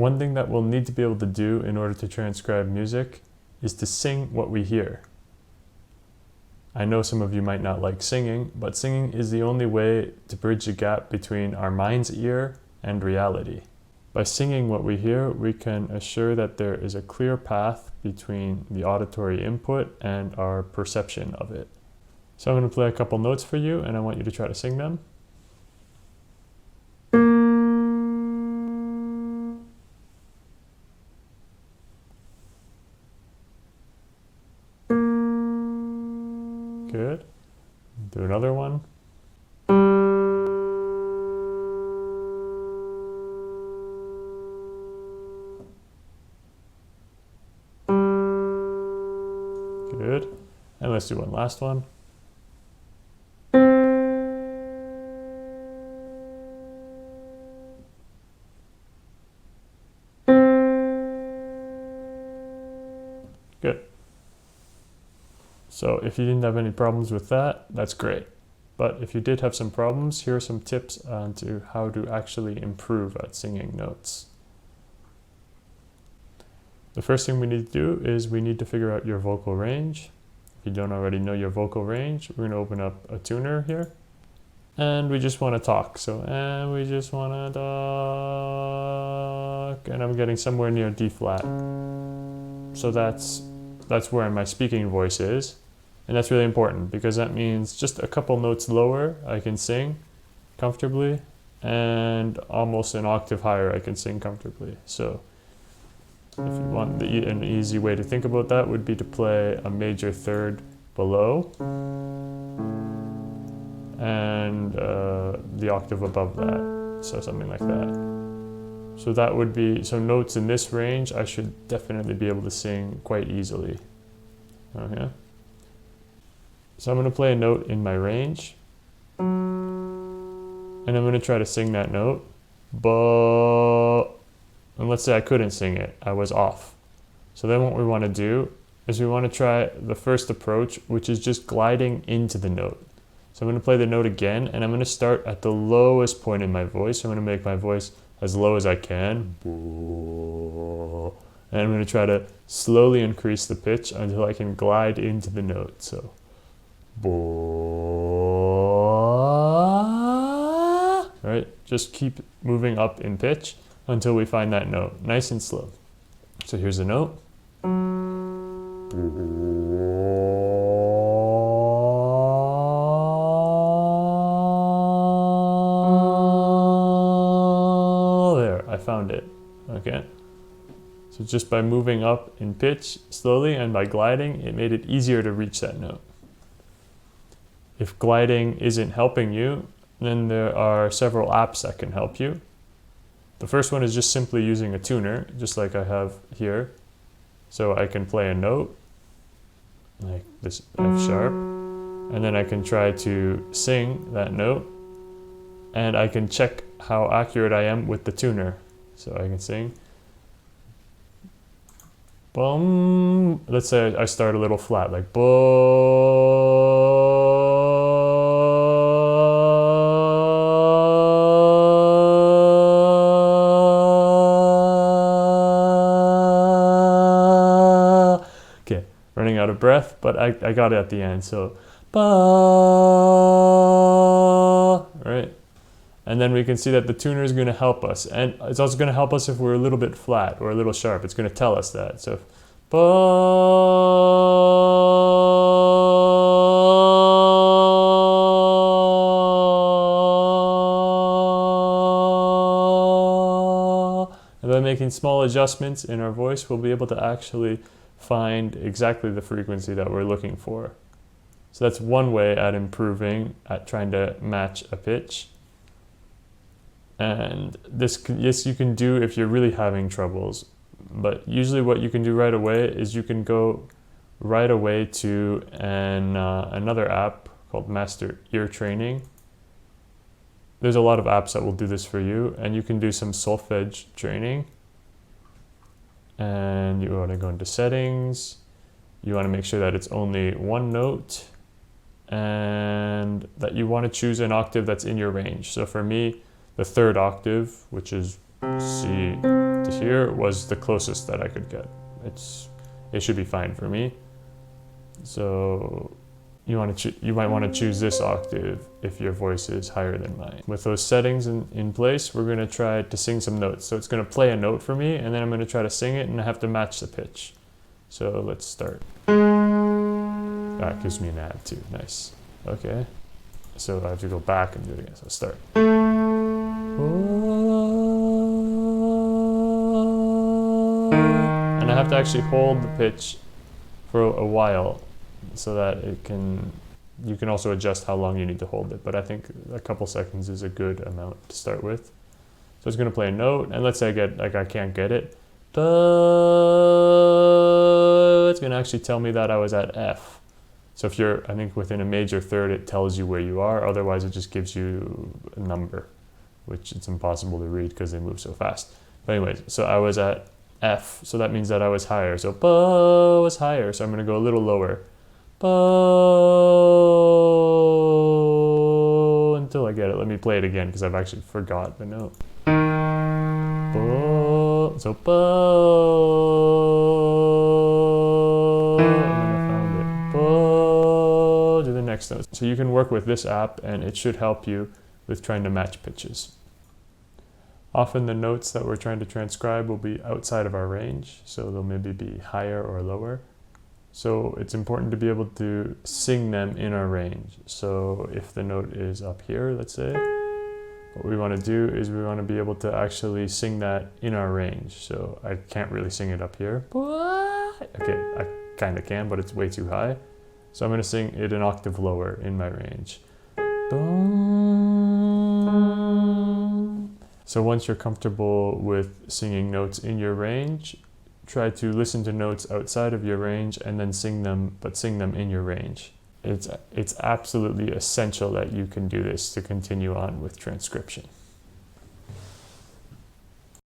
One thing that we'll need to be able to do in order to transcribe music is to sing what we hear. I know some of you might not like singing, but singing is the only way to bridge the gap between our mind's ear and reality. By singing what we hear, we can assure that there is a clear path between the auditory input and our perception of it. So I'm going to play a couple notes for you, and I want you to try to sing them. Good. Do another one. Good. And let's do one last one. Good. So if you didn't have any problems with that, that's great. But if you did have some problems, here are some tips on to how to actually improve at singing notes. The first thing we need to do is we need to figure out your vocal range. If you don't already know your vocal range, we're going to open up a tuner here. And we just want to talk. And we just want to talk. And I'm getting somewhere near D flat. So that's where my speaking voice is. And that's really important because that means just a couple notes lower I can sing comfortably, and almost an octave higher I can sing comfortably. So if you want an easy way to think about that would be to play a major third below and the octave above that, so something like that. So that would be, so notes in this range I should definitely be able to sing quite easily. Okay. So I'm going to play a note in my range, and I'm going to try to sing that note, but and let's say I couldn't sing it, I was off. So then what we want to do is we want to try the first approach, which is just gliding into the note. So I'm going to play the note again, and I'm going to start at the lowest point in my voice. I'm going to make my voice as low as I can. And I'm going to try to slowly increase the pitch until I can glide into the note. So, right? Just keep moving up in pitch until we find that note, nice and slow. So here's the note. There, I found it. Okay. So just by moving up in pitch slowly and by gliding, it made it easier to reach that note. If gliding isn't helping you, then there are several apps that can help you. The first one is just simply using a tuner, just like I have here. So I can play a note, like this F sharp, and then I can try to sing that note, and I can check how accurate I am with the tuner. So I can sing, boom. Let's say I start a little flat, like boom. Running out of breath, but I got it at the end. So, right? And then we can see that the tuner is going to help us. And it's also going to help us if we're a little bit flat or a little sharp. It's going to tell us that. So, and by making small adjustments in our voice, we'll be able to actually find exactly the frequency that we're looking for. So that's one way at improving, at trying to match a pitch. And this you can do if you're really having troubles. But usually what you can do right away is you can go right away to another app called Master Ear Training. There's a lot of apps that will do this for you, and you can do some solfege training. And you want to go into settings. You want to make sure that it's only one note, and that you want to choose an octave that's in your range. So for me, the third octave, which is C, D, here was the closest that I could get. It should be fine for me. So you might want to choose this octave if your voice is higher than mine. With those settings in place, we're going to try to sing some notes. So it's going to play a note for me, and then I'm going to try to sing it, and I have to match the pitch. So let's start. That gives me an add too. Nice. Okay. So I have to go back and do it again. So start. And I have to actually hold the pitch for a while so that you can also adjust how long you need to hold it. But I think a couple seconds is a good amount to start with. So it's going to play a note, and let's say I can't get it. It's going to actually tell me that I was at F. So if you're, I think, within a major third, it tells you where you are. Otherwise, it just gives you a number, which it's impossible to read because they move so fast. But anyways, so I was at F, so that means that I was higher. So ba was higher, so I'm going to go a little lower. Ba until I get it. Let me play it again because I've actually forgot the note. Ba, so ba, and then I found it. Ba, to the next note. So you can work with this app, and it should help you with trying to match pitches. Often the notes that we're trying to transcribe will be outside of our range, so they'll maybe be higher or lower. So it's important to be able to sing them in our range. So if the note is up here, let's say, what we want to do is we want to be able to actually sing that in our range. So I can't really sing it up here. Okay, I kind of can, but it's way too high. So I'm going to sing it an octave lower in my range. So once you're comfortable with singing notes in your range, try to listen to notes outside of your range and then sing them, but sing them in your range. It's absolutely essential that you can do this to continue on with transcription.